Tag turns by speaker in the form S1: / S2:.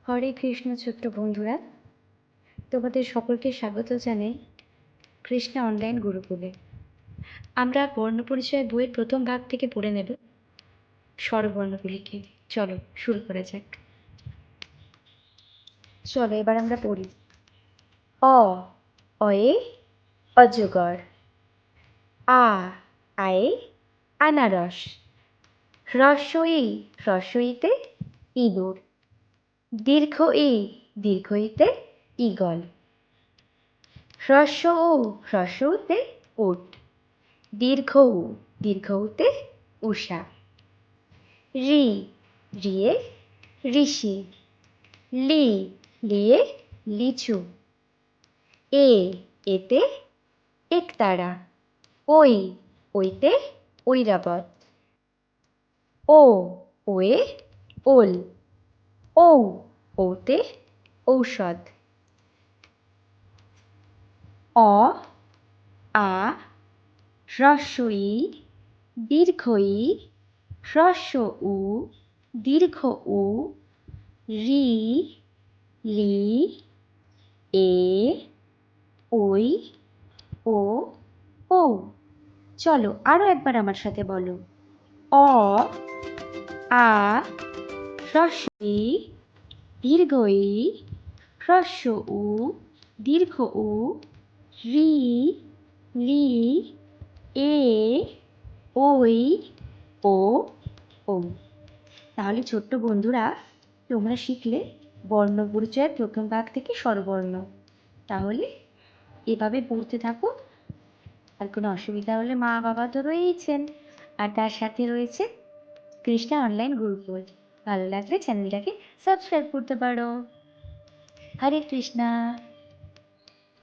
S1: হরে কৃষ্ণ ছোট্ট বন্ধুরা, তোমাদের সকলকে স্বাগত জানাই কৃষ্ণ অনলাইন গুরুকুলে। আমরা বর্ণপরিচয় বইয়ের প্রথম ভাগ থেকে পড়ে নেব স্বরবর্ণগুলিকে। চলো শুরু করা যাক। চলো এবার আমরা পড়ি। অয়ে অজগর, আয়ে আনারস, রস্বইতে ইঁদুর, দীর্ঘইতে ঈগল, হ্রস্বউতে উট, দীর্ঘউতে উষা, রিয়ে ঋষি, লিয়ে লিচু, এতে একতারা, ওইতে ঐরাবত, ওয়ে ওল, ওতে ঔষধ, আ হ্রস্ব ই দীর্ঘ ই হ্রস্ব উ দীর্ঘ উ, লি এ ওই ও। চলো আরো একবার আমার সাথে বলো। আ হ্রস্ব ই দীর্ঘ ই হ্রস্ব উ দীর্ঘ উ, লি এ ওই ও। তাহলে ছোট্ট বন্ধুরা, তোমরা শিখলে বর্ণ পরিচয়ের প্রথম ভাগ থেকে স্বরবর্ণ। তাহলে এভাবে পড়তে থাকো। আর কোনো অসুবিধা হলে মা বাবা তো রয়েইছেন, আর তার সাথে রয়েছে কৃষ্ণা অনলাইন গুরুকুল। ভালো লাগলে চ্যানেলটাকে সাবস্ক্রাইব করতে পারো। হরে কৃষ্ণা।